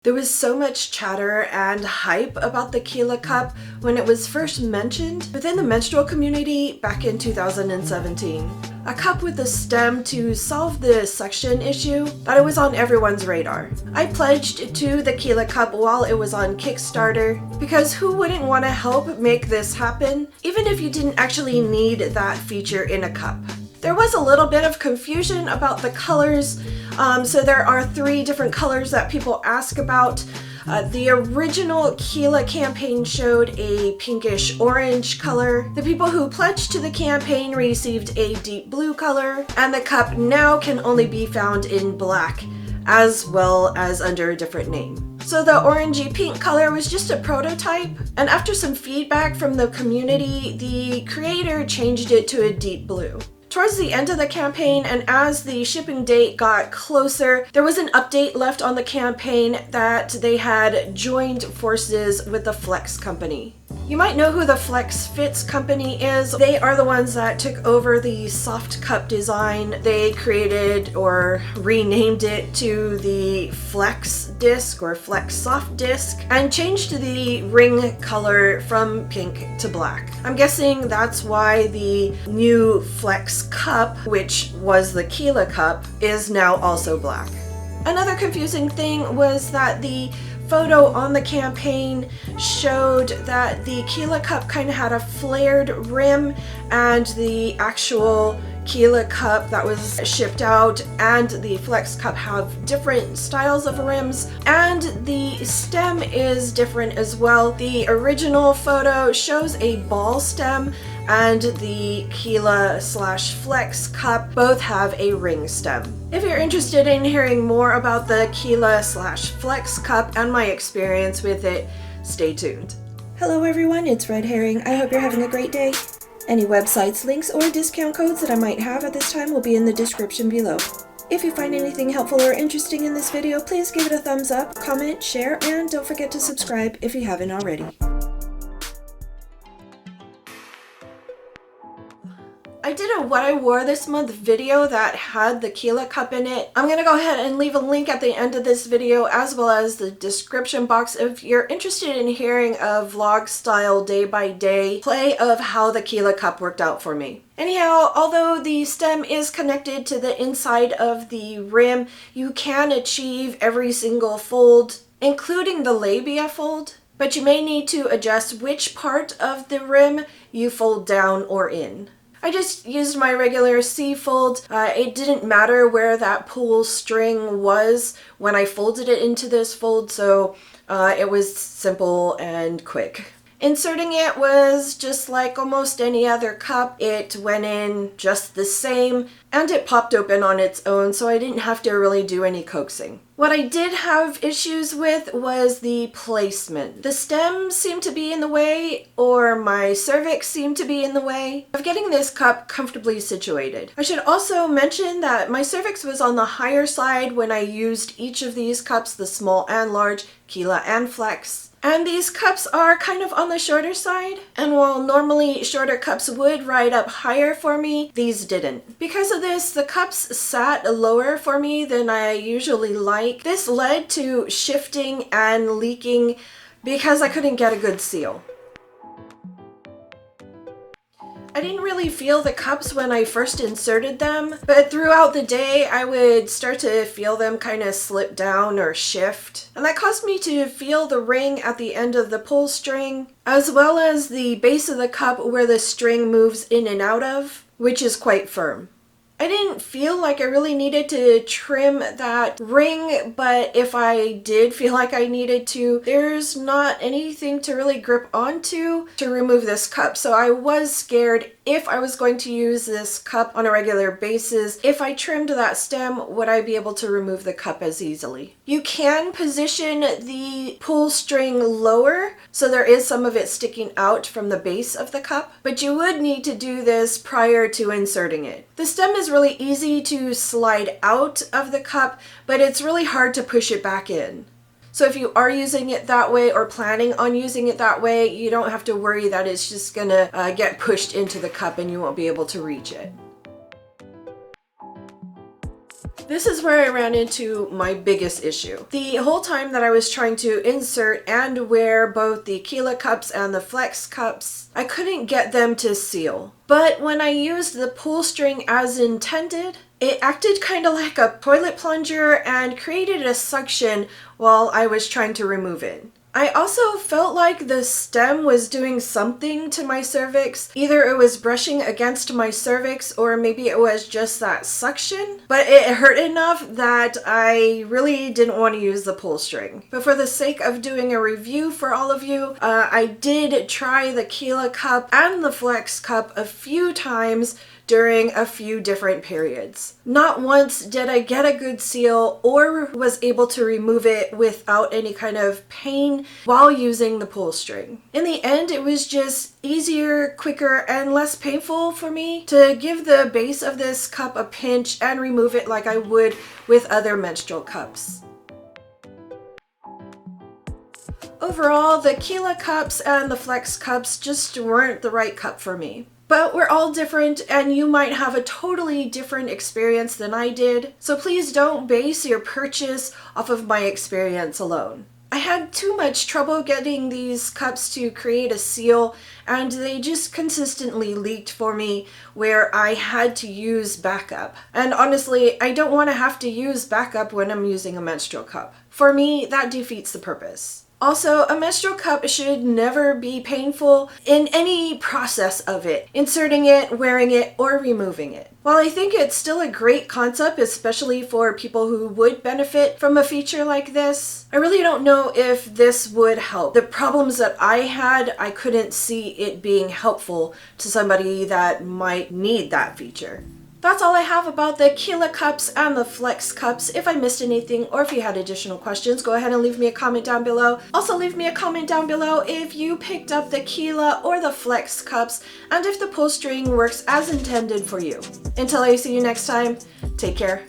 There was so much chatter and hype about the Keela cup when it was first mentioned within the menstrual community back in 2017. A cup with a stem to solve the suction issue, that it was on everyone's radar. I pledged to the Keela cup while it was on Kickstarter because who wouldn't want to help make this happen, even if you didn't actually need that feature in a cup. There was a little bit of confusion about the colors, so there are 3 different colors that people ask about. The original Keela campaign showed a pinkish orange color. The people who pledged to the campaign received a deep blue color, and the cup now can only be found in black, as well as under a different name. So the orangey pink color was just a prototype, and after some feedback from the community, the creator changed it to a deep blue. Towards the end of the campaign, and as the shipping date got closer, there was an update left on the campaign that they had joined forces with the Flex company. You might know who the Flex Fits company is. They are the ones that took over the soft cup design. They created or renamed it to the Flex Disc or Flex Soft Disc and changed the ring color from pink to black. I'm guessing that's why the new Flex Cup, which was the Keela cup, is now also black. Another confusing thing was that the photo on the campaign showed that the Keela cup kind of had a flared rim, and the actual Keela cup that was shipped out and the Flex cup have different styles of rims, and the stem is different as well. The original photo shows a ball stem, and the Keela/Flex cup both have a ring stem. If you're interested in hearing more about the Keela/Flex cup and my experience with it, stay tuned. Hello everyone, it's Red Herring. I hope you're having a great day. Any websites, links, or discount codes that I might have at this time will be in the description below. If you find anything helpful or interesting in this video, please give it a thumbs up, comment, share, and don't forget to subscribe if you haven't already. I did a what I wore this month video that had the Keela cup in it. I'm gonna go ahead and leave a link at the end of this video as well as the description box if you're interested in hearing a vlog style day by day play of how the Keela cup worked out for me. Anyhow, although the stem is connected to the inside of the rim, you can achieve every single fold, including the labia fold, but you may need to adjust which part of the rim you fold down or in. I just used my regular C fold. It didn't matter where that pull string was when I folded it into this fold, so it was simple and quick. Inserting it was just like almost any other cup. It went in just the same, and it popped open on its own, so I didn't have to really do any coaxing. What I did have issues with was the placement. The stem seemed to be in the way, or my cervix seemed to be in the way of getting this cup comfortably situated. I should also mention that my cervix was on the higher side when I used each of these cups, the small and large, Keela and Flex. And these cups are kind of on the shorter side, and while normally shorter cups would ride up higher for me, these didn't. Because of this, the cups sat lower for me than I usually like. This led to shifting and leaking because I couldn't get a good seal. I didn't really feel the cups when I first inserted them, but throughout the day I would start to feel them kind of slip down or shift. And that caused me to feel the ring at the end of the pull string, as well as the base of the cup where the string moves in and out of, which is quite firm. I didn't feel like I really needed to trim that ring, but if I did feel like I needed to, there's not anything to really grip onto to remove this cup. So I was scared if I was going to use this cup on a regular basis, if I trimmed that stem, would I be able to remove the cup as easily? You can position the pull string lower, so there is some of it sticking out from the base of the cup, but you would need to do this prior to inserting it. The stem is really easy to slide out of the cup, but it's really hard to push it back in. So if you are using it that way or planning on using it that way, you don't have to worry that it's just gonna get pushed into the cup and you won't be able to reach it. This is where I ran into my biggest issue. The whole time that I was trying to insert and wear both the Keela cups and the Flex cups, I couldn't get them to seal. But when I used the pull string as intended, it acted kind of like a toilet plunger and created a suction while I was trying to remove it. I also felt like the stem was doing something to my cervix. Either it was brushing against my cervix or maybe it was just that suction. But it hurt enough that I really didn't want to use the pull string. But for the sake of doing a review for all of you, I did try the Keela cup and the Flex cup a few times during a few different periods. Not once did I get a good seal or was able to remove it without any kind of pain while using the pull string. In the end, it was just easier, quicker, and less painful for me to give the base of this cup a pinch and remove it like I would with other menstrual cups. Overall, the Keela cups and the Flex cups just weren't the right cup for me. But we're all different and you might have a totally different experience than I did, so please don't base your purchase off of my experience alone. I had too much trouble getting these cups to create a seal and they just consistently leaked for me where I had to use backup. And honestly, I don't want to have to use backup when I'm using a menstrual cup. For me, that defeats the purpose. Also, a menstrual cup should never be painful in any process of it, inserting it, wearing it, or removing it. While I think it's still a great concept, especially for people who would benefit from a feature like this, I really don't know if this would help. The problems that I had, I couldn't see it being helpful to somebody that might need that feature. That's all I have about the Keela cups and the Flex cups. If I missed anything or if you had additional questions, go ahead and leave me a comment down below. Also leave me a comment down below if you picked up the Keela or the Flex cups and if the pull string works as intended for you. Until I see you next time, take care.